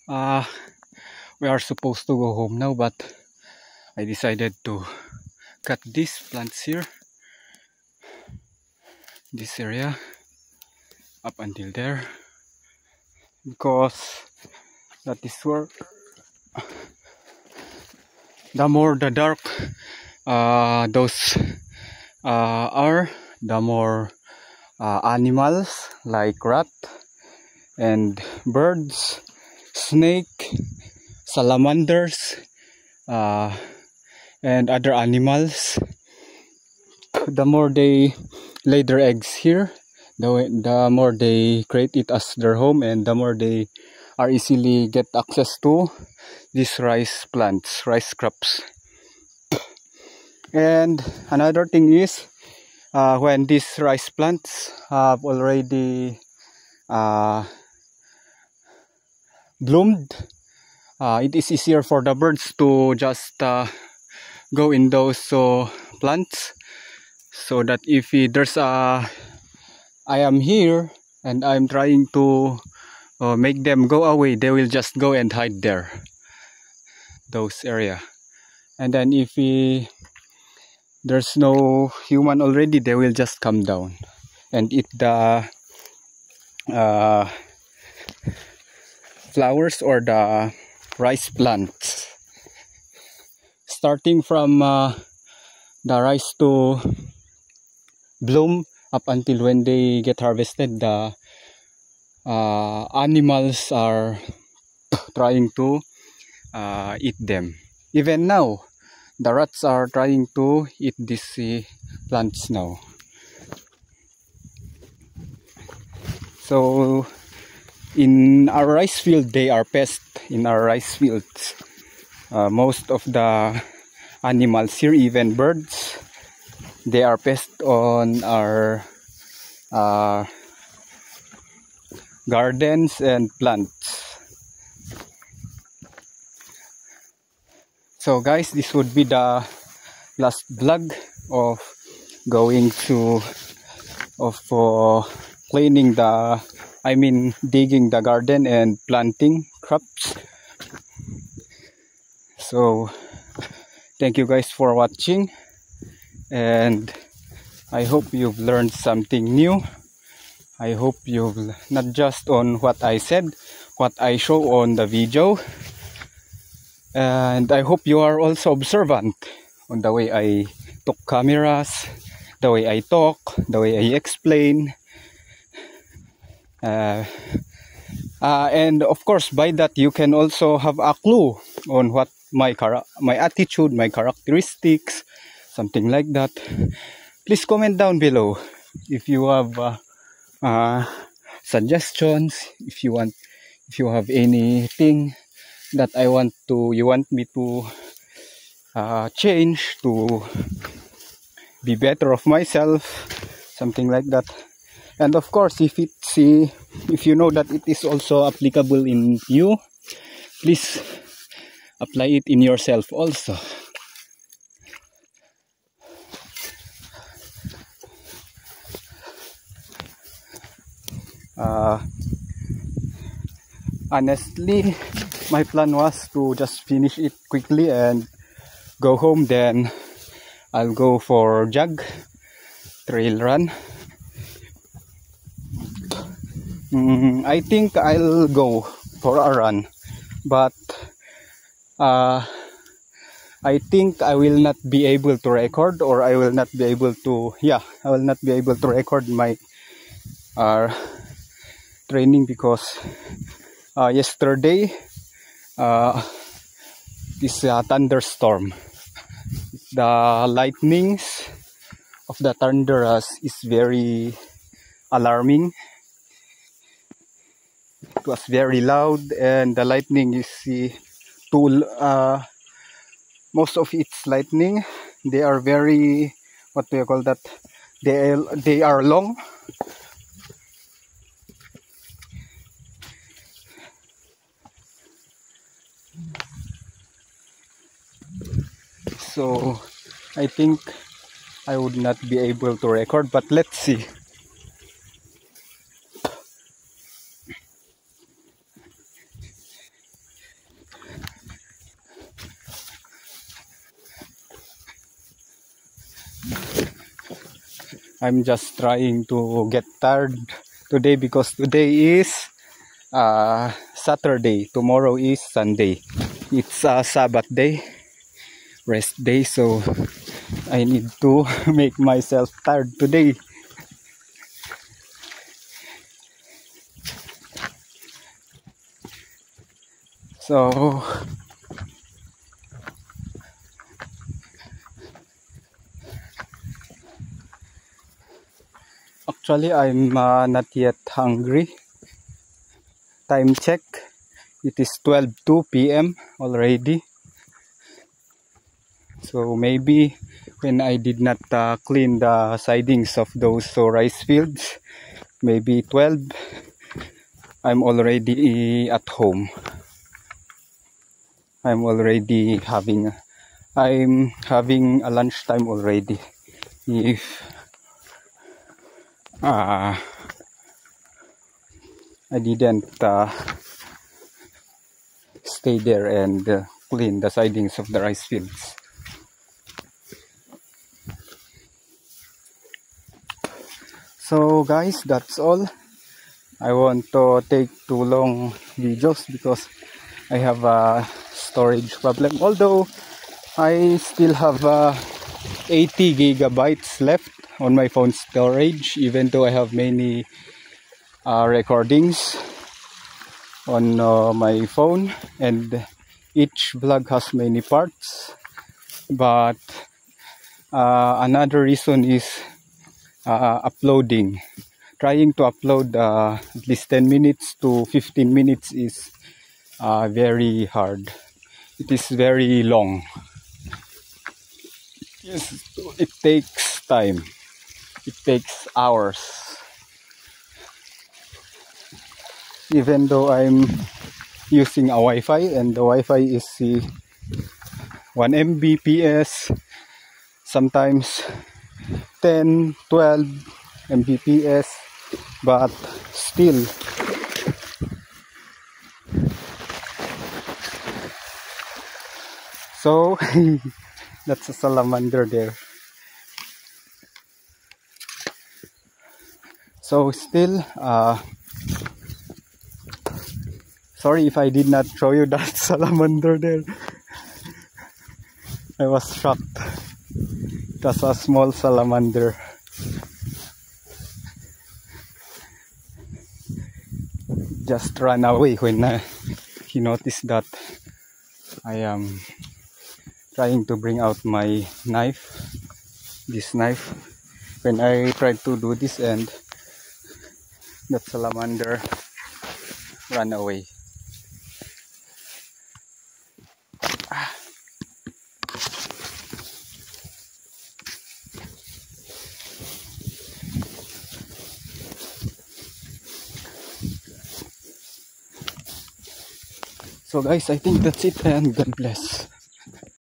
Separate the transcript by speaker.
Speaker 1: Uh, we are supposed to go home now, but I decided to cut these plants here, this area, up until there, because that is where the more the dark those are, the more animals like rat and birds, snake, salamanders, and other animals, the more they lay their eggs here, the more they create it as their home, and the more they are easily get access to these rice plants, rice crops. And another thing is, when these rice plants have already bloomed, it is easier for the birds to just go in those plants, so that if there's I am here and I'm trying to make them go away, they will just go and hide there, those area. And then if there's no human already, they will just come down and eat the flowers or the rice plants. Starting from the rice to bloom up until when they get harvested, the animals are trying to eat them. Even now, the rats are trying to eat these plants now. So in our rice field, they are pests in our rice fields. Most of the animals here, even birds, they are pests on our gardens and plants. So guys, this would be the last vlog of going to cleaning the, digging the garden and planting crops. So thank you guys for watching, and I hope you've learned something new. I hope you've not just on what I said, what I show on the video, and I hope you are also observant on the way I took cameras, the way I talk, the way I explain. And of course, by that you can also have a clue on what my attitude, my characteristics, something like that. Please comment down below if you have suggestions, if you have anything that you want me to change to be better of myself, something like that. And of course, if you know that it is also applicable in you, please apply it in yourself also. Honestly, my plan was to just finish it quickly and go home, then I'll go for jog, trail run. I think I'll go for a run, but I think I will not be able to record, or I will not be able to record my training, because yesterday this thunderstorm, the lightnings of the thunder is very alarming. It was very loud, and the lightning is most of its lightning, they are very, what do you call that, they are long. So I think I would not be able to record, but let's see. I'm just trying to get tired today because today is Saturday. Tomorrow is Sunday. It's a Sabbath day, rest day, so I need to make myself tired today. So actually I'm not yet hungry. Time check, it is 12:02 p.m. already. So maybe when I did not clean the sidings of those rice fields, maybe 12, I'm already at home. I'm having a lunchtime already. If I didn't stay there and clean the sidings of the rice fields. So guys, that's all. I want to take too long videos because I have a storage problem. Although I still have 80 gigabytes left on my phone storage, even though I have many recordings on my phone, and each vlog has many parts. But another reason is uploading. Trying to upload at least 10 minutes to 15 minutes is very hard. It is very long. Yes, it takes time. It takes hours. Even though I'm using a Wi-Fi, and the Wi-Fi is 1 Mbps, sometimes 10, 12 Mbps, but still so that's a salamander there. So still sorry if I did not show you that salamander there. I was shocked. It was a small salamander. Just ran away when he noticed that I am trying to bring out my knife, this knife. When I tried to do this, and that salamander ran away. So guys, I think that's it, and God bless.